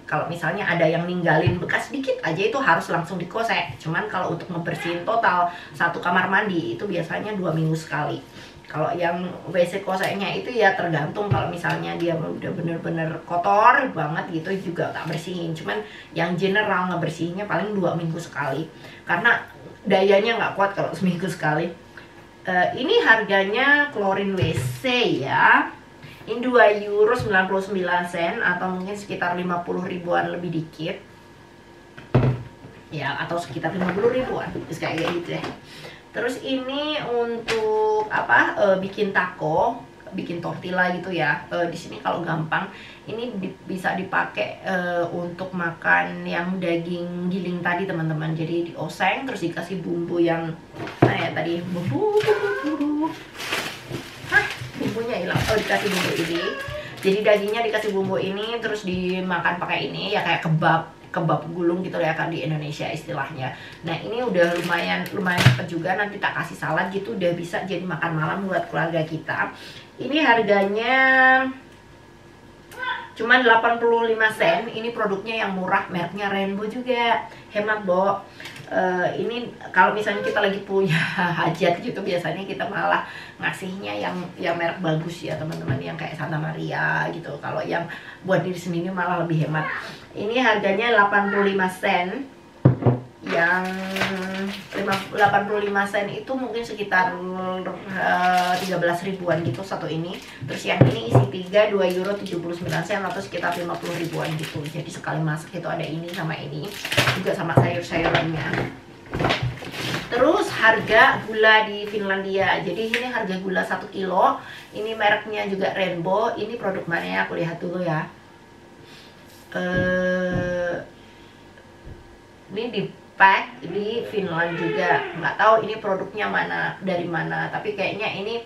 Kalau misalnya ada yang ninggalin bekas dikit aja itu harus langsung dikosek. Cuman kalau untuk ngebersihin total satu kamar mandi itu biasanya 2 minggu sekali. Kalau yang WC koseknya itu ya tergantung, kalau misalnya dia udah bener-bener kotor banget gitu juga tak bersihin. Cuman yang general ngebersihinnya paling 2 minggu sekali, karena dayanya nggak kuat kalau seminggu sekali. Ini harganya klorin WC ya, ini 2,99 euro atau mungkin sekitar 50 ribuan lebih dikit ya, atau sekitar 50 ribuan kayak gitu ya. Terus ini untuk bikin taco, bikin tortilla gitu ya. Di sini kalau gampang ini bisa dipakai untuk makan yang daging giling tadi teman-teman. Jadi dioseng terus dikasih bumbu yang tadi bumbunya hilang. Dikasih bumbu ini. Jadi dagingnya dikasih bumbu ini terus dimakan pakai ini ya, kayak kebab gulung gitu ya kan di Indonesia istilahnya. Nah ini udah lumayan cepet juga, nanti tak kasih salad gitu udah bisa jadi makan malam buat keluarga kita. Ini harganya cuman 85 sen. Ini produknya yang murah, mereknya Rainbow juga, hemat Bo. Ini kalau misalnya kita lagi punya hajat gitu biasanya kita malah ngasihnya yang merek bagus ya teman-teman, yang kayak Santa Maria gitu. Kalau yang buat diri sendiri malah lebih hemat. Ini harganya 85 sen. Yang 85 sen itu mungkin sekitar 13 ribuan gitu satu ini. Terus yang ini isi 3 2,79 euro atau sekitar 50 ribuan gitu. Jadi sekali masak itu ada ini sama ini, juga sama sayur-sayurannya. Terus harga gula di Finlandia. Jadi ini harga gula 1 kilo. Ini mereknya juga Rainbow. Ini produk mana ya? Aku lihat dulu ya. Ini di pack di Finland juga, nggak tahu ini produknya dari mana, tapi kayaknya ini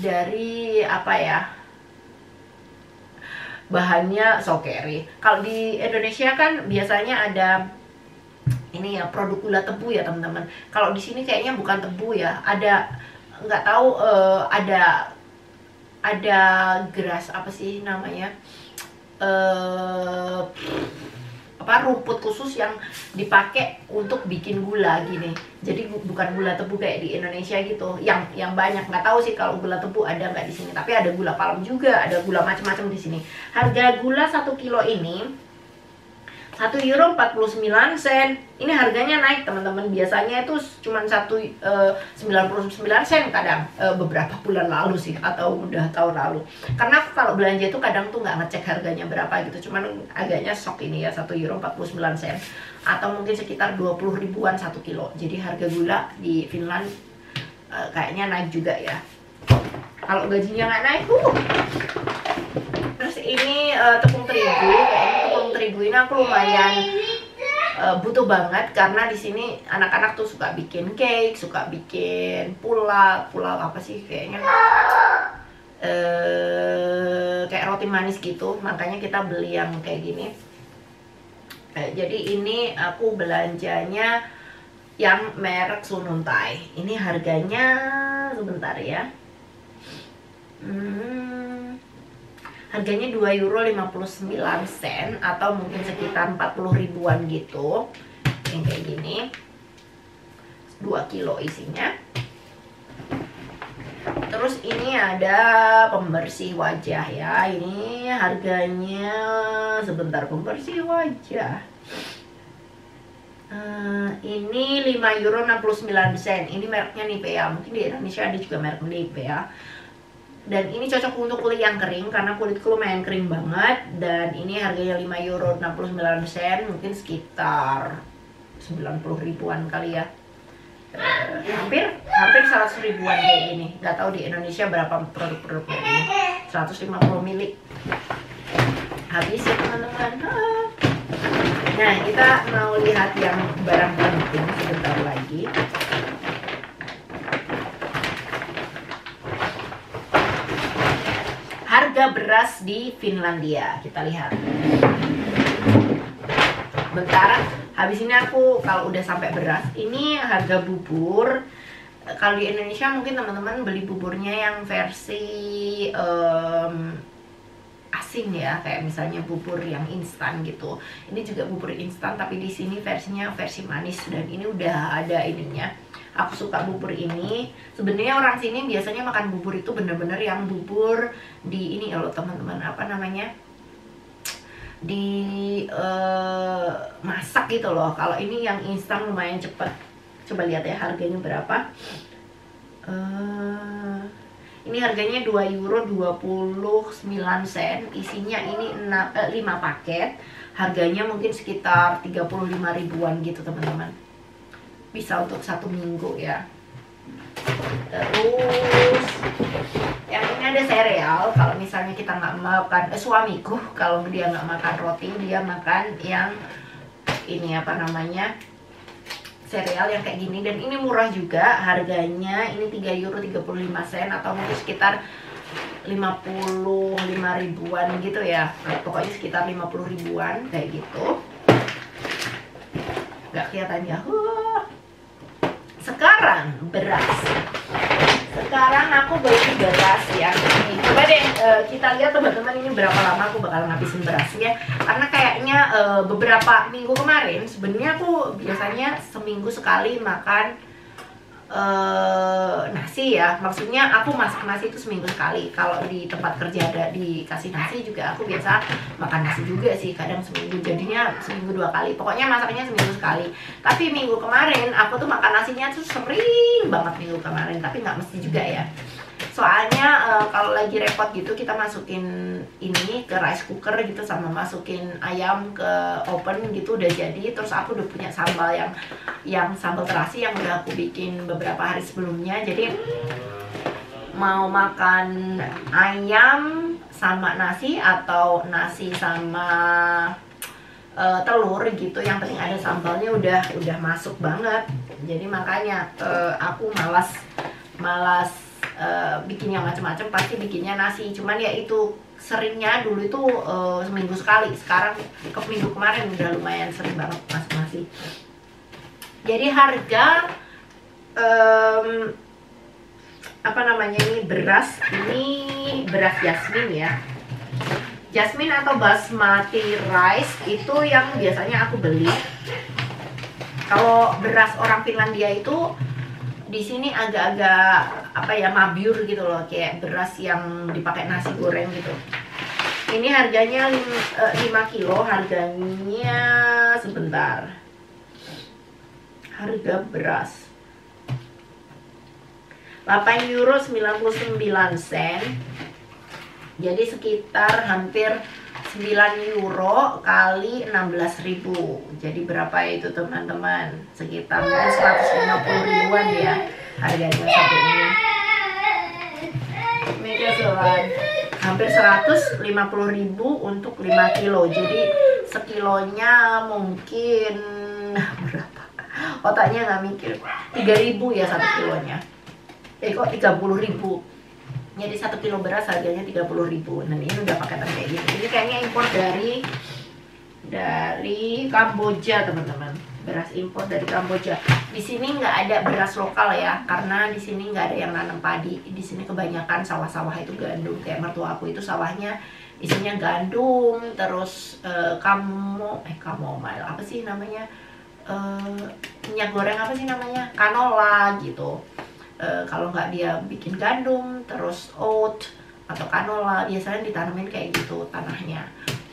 dari bahannya Sokeri. Kalau di Indonesia kan biasanya ada ini ya produk gula tebu ya teman-teman. Kalau di sini kayaknya bukan tebu ya, ada nggak tahu ada geras apa sih namanya, rumput khusus yang dipakai untuk bikin gula gini. Jadi bukan gula tebu kayak di Indonesia gitu yang banyak. Nggak tahu sih kalau gula tebu ada nggak di sini, tapi ada gula palem juga, ada gula macam-macam di sini. Harga gula 1 kilo ini 1,49 euro. Ini harganya naik teman-teman. Biasanya itu cuma 1,99 kadang, beberapa bulan lalu sih atau udah tahun lalu. Karena kalau belanja itu kadang tuh nggak ngecek harganya berapa gitu. Cuman agaknya shock ini ya, 1,49 euro atau mungkin sekitar 20 ribuan 1 kilo. Jadi harga gula di Finland kayaknya naik juga ya. Kalau gajinya nggak naik Terus ini tepung terigu. Kayaknya tepung terigu ini aku lumayan butuh banget, karena di sini anak-anak tuh suka bikin cake, suka bikin pulau apa sih kayaknya kayak roti manis gitu. Makanya kita beli yang kayak gini. Jadi ini aku belanjanya yang merek Sunnuntai. Ini harganya sebentar ya. Harganya 2,59 euro atau mungkin sekitar 40 ribuan gitu. Yang kayak gini 2 kilo isinya. Terus ini ada pembersih wajah ya. Ini harganya sebentar, pembersih wajah ini 5,69 euro. Ini mereknya Nivea. Mungkin di Indonesia ada juga merek Nivea. Dan ini cocok untuk kulit yang kering, karena kulitku lumayan kering banget. Dan ini harganya 5,69 euro, mungkin sekitar 90 ribuan kali ya. hampir 100 ribuan kayak gini. Nggak tahu di Indonesia berapa produk-produk kayak gini. 150 mili habis ya teman-teman. Nah, kita mau lihat yang barang penting sebentar lagi. Harga beras di Finlandia, kita lihat. Bentar, habis ini aku kalau udah sampai beras, ini harga bubur. Kalau di Indonesia mungkin teman-teman beli buburnya yang versi asing ya, kayak misalnya bubur yang instan gitu. Ini juga bubur instan, tapi di sini versinya versi manis dan ini udah ada ininya. Aku suka bubur ini. Sebenarnya orang sini biasanya makan bubur itu bener-bener yang bubur di ini ya loh teman-teman, apa namanya, di masak gitu loh. Kalau ini yang instan lumayan cepet. Coba lihat ya harganya berapa. Ini harganya 2 euro 29 sen. Isinya ini 5 paket. Harganya mungkin sekitar 35 ribuan gitu teman-teman. Bisa untuk 1 minggu ya. Terus yang ini ada sereal. Kalau misalnya kita nggak makan, suamiku kalau dia nggak makan roti, dia makan yang ini apa namanya, sereal yang kayak gini. Dan ini murah juga harganya. Ini 3 euro 35 sen atau mungkin sekitar 55 ribuan gitu ya. Pokoknya sekitar 50 ribuan kayak gitu. Nggak kelihatan ya. Sekarang beras. Sekarang aku beli beras yang ini. Coba deh kita lihat teman-teman, ini berapa lama aku bakal ngabisin berasnya. Karena kayaknya beberapa minggu kemarin sebenarnya aku biasanya seminggu sekali makan nasi ya. Maksudnya aku masak nasi itu seminggu sekali. Kalau di tempat kerja ada dikasih nasi juga aku biasa makan nasi juga sih, kadang seminggu, jadinya seminggu 2 kali. Pokoknya masaknya seminggu sekali. Tapi minggu kemarin aku tuh makan nasinya tuh sering banget minggu kemarin, tapi nggak mesti juga ya. Soalnya kalau lagi repot gitu kita masukin ini ke rice cooker gitu, sama masukin ayam ke oven gitu udah jadi. Terus aku udah punya sambal yang sambal terasi yang udah aku bikin beberapa hari sebelumnya. Jadi mau makan ayam sama nasi atau nasi sama telur gitu, yang penting ada sambalnya udah masuk banget. Jadi makanya aku malas bikin yang macam-macam, pasti bikinnya nasi. Cuman ya itu seringnya dulu itu seminggu sekali. Sekarang ke minggu kemarin udah lumayan sering banget masak nasi. Jadi harga apa namanya, ini beras jasmine ya. Jasmine atau basmati rice itu yang biasanya aku beli. Kalau beras orang Finlandia itu di sini agak-agak apa ya, mabiur gitu loh, kayak beras yang dipakai nasi goreng gitu. Ini harganya 5 kilo, harganya sebentar. Harga beras 8 euro 99 sen. Jadi sekitar hampir 9 euro kali 16.000. Jadi berapa itu teman-teman? Sekitar 150 ribuan ya harganya satu ini. Hampir 150 ribu untuk 5 kilo. Jadi sekilonya mungkin berapa? Otaknya nggak mikir. 3.000 ya 1 kilonya. Kok 30 ribu. Jadi 1 kilo beras harganya 30 ribu. Nah ini udah paketan kayak gini. Ini kayaknya impor dari Kamboja teman-teman. Beras impor dari Kamboja. Di sini nggak ada beras lokal ya, karena di sini nggak ada yang nanam padi. Di sini kebanyakan sawah-sawah itu gandum. Kayak mertua aku itu sawahnya isinya gandum, terus kamomile apa sih namanya, minyak goreng apa sih namanya, canola gitu. Kalau nggak dia bikin gandum, terus oat atau canola, biasanya ditanamin kayak gitu tanahnya,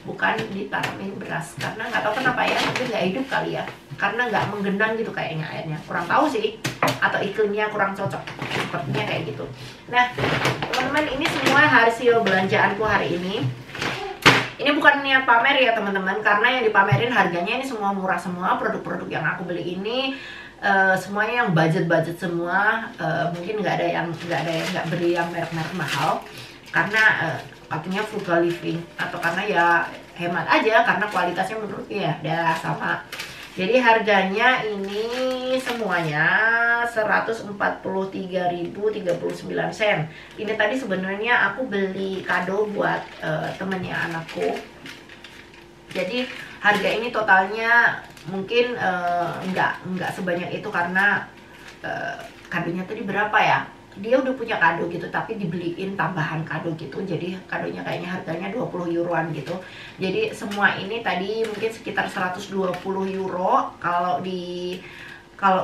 bukan ditanamin beras. Karena nggak tahu kenapa ya, mungkin nggak hidup kali ya, karena nggak menggenang gitu kayaknya airnya, kurang tahu sih, atau iklimnya kurang cocok, sepertinya kayak gitu. Nah teman-teman, ini semua hasil belanjaanku hari ini. Ini bukan niat pamer ya teman-teman, karena yang dipamerin harganya ini semua murah semua. Produk-produk yang aku beli ini semuanya yang budget semua. Mungkin nggak ada yang nggak beli yang merek-merek mahal, karena katanya frugal living, atau karena ya hemat aja, karena kualitasnya menurut ya udah sama. Jadi harganya ini semuanya 143.039 sen. Ini tadi sebenarnya aku beli kado buat temennya anakku. Jadi harga ini totalnya mungkin nggak sebanyak itu, karena kadonya tadi berapa ya? Dia udah punya kado gitu, tapi dibeliin tambahan kado gitu. Jadi kadonya kayaknya harganya 20 euroan gitu. Jadi semua ini tadi mungkin sekitar 120 euro. Kalau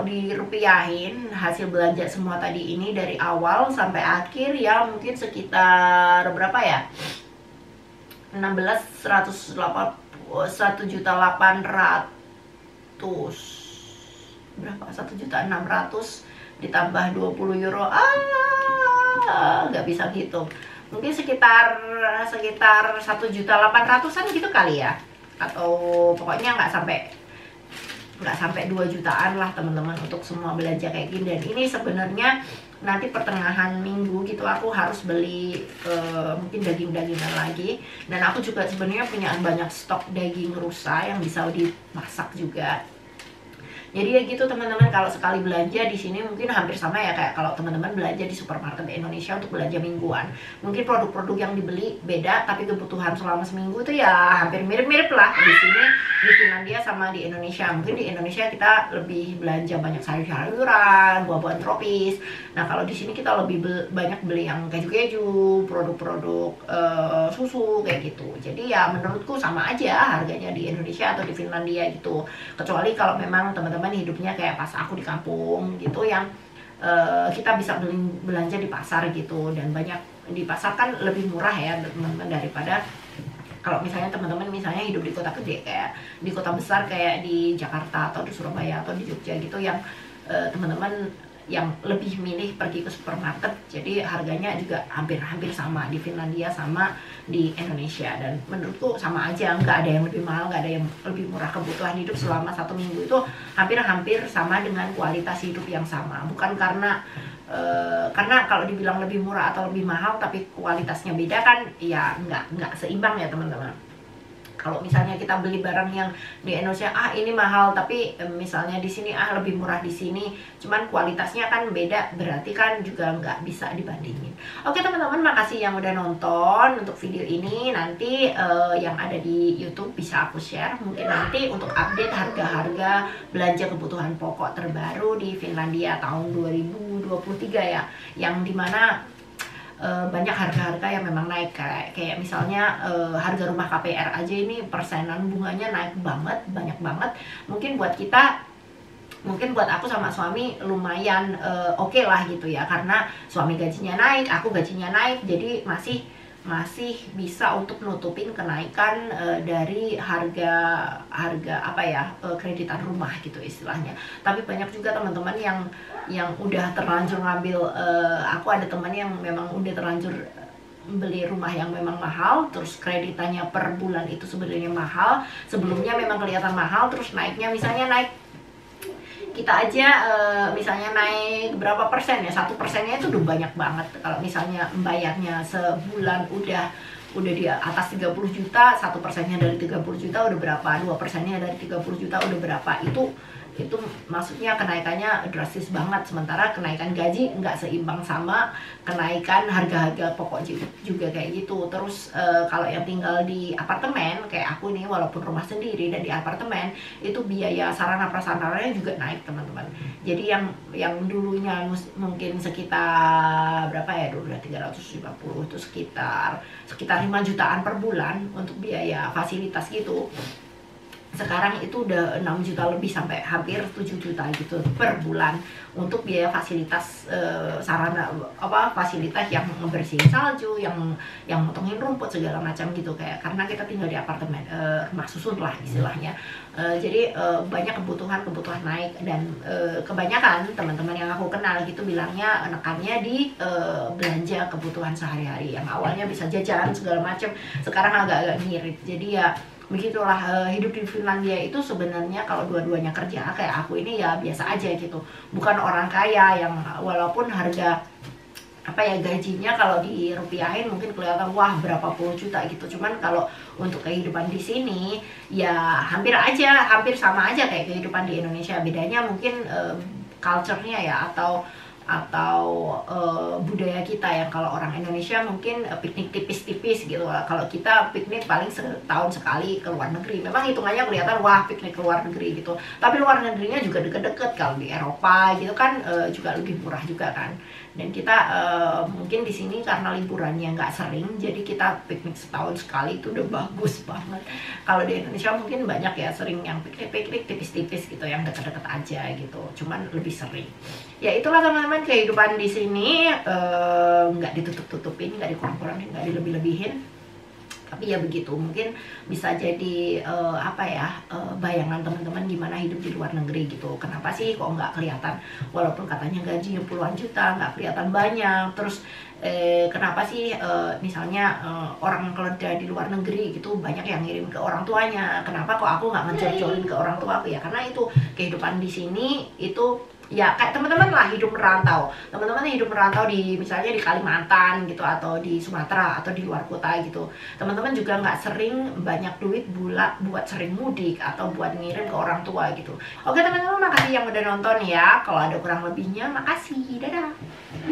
dirupiahin hasil belanja semua tadi ini dari awal sampai akhir ya mungkin sekitar berapa ya? 1.800.000 berapa? 1.600.000 ditambah 20 euro, nggak bisa gitu, mungkin sekitar 1.800.000-an gitu kali ya, atau pokoknya nggak sampai 2 jutaan lah teman-teman untuk semua belanja kayak gini. Dan ini sebenarnya nanti pertengahan minggu gitu aku harus beli mungkin daging-dagingan lagi, dan aku juga sebenarnya punya banyak stok daging rusa yang bisa dimasak juga. Jadi ya gitu teman-teman, kalau sekali belanja di sini mungkin hampir sama ya kayak kalau teman-teman belanja di supermarket di Indonesia untuk belanja mingguan. Mungkin produk-produk yang dibeli beda, tapi kebutuhan selama seminggu itu ya hampir mirip-mirip lah di sini, di Finlandia sama di Indonesia. Mungkin di Indonesia kita lebih belanja banyak sayur-sayuran, buah-buahan tropis. Nah kalau di sini kita lebih banyak beli yang keju-keju, produk-produk susu kayak gitu. Jadi ya menurutku sama aja harganya di Indonesia atau di Finlandia gitu. Kecuali kalau memang teman-teman hidupnya kayak pas aku di kampung gitu, yang kita bisa belanja di pasar gitu, dan banyak di pasar kan lebih murah ya teman-teman daripada kalau misalnya teman-teman misalnya hidup di kota gede kayak di kota besar kayak di Jakarta atau di Surabaya atau di Jogja gitu, yang teman-teman yang lebih milih pergi ke supermarket. Jadi harganya juga hampir sama di Finlandia sama di Indonesia, dan menurutku sama aja, nggak ada yang lebih mahal, nggak ada yang lebih murah. Kebutuhan hidup selama 1 minggu itu hampir sama dengan kualitas hidup yang sama. Bukan karena kalau dibilang lebih murah atau lebih mahal tapi kualitasnya beda kan ya nggak seimbang ya teman-teman. Kalau misalnya kita beli barang yang di Indonesia ini mahal, tapi misalnya di sini lebih murah di sini, cuman kualitasnya kan beda, berarti kan juga nggak bisa dibandingin. Oke teman-teman, makasih yang udah nonton untuk video ini. Nanti yang ada di YouTube bisa aku share mungkin nanti untuk update harga-harga belanja kebutuhan pokok terbaru di Finlandia tahun 2023 ya, yang dimana banyak harga-harga yang memang naik, kayak misalnya harga rumah KPR aja ini persenan bunganya naik banget, banyak banget. Mungkin buat aku sama suami lumayan oke lah gitu ya, karena suami gajinya naik, aku gajinya naik, jadi masih bisa untuk nutupin kenaikan dari harga kreditan rumah gitu istilahnya. Tapi banyak juga teman-teman yang udah terlanjur ngambil, aku ada teman yang memang udah terlanjur beli rumah yang memang mahal, terus kreditannya per bulan itu sebenarnya mahal, sebelumnya memang kelihatan mahal, terus naiknya misalnya kita aja misalnya naik berapa persen ya, 1%-nya itu udah banyak banget. Kalau misalnya bayarnya sebulan udah di atas 30 juta, 1%-nya dari 30 juta udah berapa, 2%-nya dari 30 juta udah berapa, itu maksudnya kenaikannya drastis banget. Sementara kenaikan gaji nggak seimbang sama kenaikan harga-harga pokok juga kayak gitu. Terus kalau yang tinggal di apartemen kayak aku nih, walaupun rumah sendiri dan di apartemen, itu biaya sarana prasarananya juga naik teman-teman. Jadi yang dulunya mungkin sekitar berapa ya, dulu 350 itu sekitar 5 jutaan per bulan untuk biaya fasilitas gitu. sekarang itu udah 6 juta lebih sampai hampir 7 juta gitu per bulan untuk biaya fasilitas sarana fasilitas yang ngebersihin salju, yang motongin rumput segala macam gitu, kayak karena kita tinggal di apartemen rumah susun lah istilahnya. Jadi banyak kebutuhan naik, dan kebanyakan teman-teman yang aku kenal gitu bilangnya nekannya di belanja kebutuhan sehari-hari yang awalnya bisa jajan segala macam, sekarang agak-agak ngirit. Jadi ya begitulah, hidup di Finlandia itu sebenarnya kalau dua-duanya kerja kayak aku ini ya biasa aja gitu, bukan orang kaya yang walaupun harga gajinya kalau dirupiahin mungkin kelihatan wah berapa puluh juta gitu, cuman kalau untuk kehidupan di sini ya hampir sama aja kayak kehidupan di Indonesia. Bedanya mungkin culture-nya ya, atau budaya kita yang kalau orang Indonesia mungkin piknik tipis-tipis gitu. Kalau kita piknik paling setahun sekali ke luar negeri, memang hitungannya kelihatan wah piknik ke luar negeri gitu, tapi luar negerinya juga deket-deket. Kalau di Eropa gitu kan juga lebih murah juga kan. Dan kita mungkin di sini karena liburannya nggak sering, jadi kita piknik setahun sekali itu udah bagus banget. Kalau di Indonesia mungkin banyak ya sering yang piknik tipis-tipis gitu, yang deket-deket aja gitu, cuman lebih sering. Ya itulah teman-teman, kehidupan di sini nggak ditutup-tutupin, nggak dikurang-kurangin, nggak dilebih-lebihin. Tapi ya begitu, mungkin bisa jadi bayangan teman-teman gimana hidup di luar negeri gitu. Kenapa sih kok nggak kelihatan, walaupun katanya gaji puluhan juta nggak kelihatan banyak. Terus kenapa sih misalnya orang kalau di luar negeri gitu banyak yang ngirim ke orang tuanya, kenapa kok aku nggak ngejor-jorin ke orang tua aku? Ya karena itu kehidupan di sini itu ya kayak teman-teman lah hidup merantau. Teman-teman hidup merantau di misalnya di Kalimantan gitu, atau di Sumatera, atau di luar kota gitu. Teman-teman juga nggak sering banyak duit buat sering mudik atau buat ngirim ke orang tua gitu. Oke teman-teman, makasih yang udah nonton ya. Kalau ada kurang lebihnya makasih. Dadah.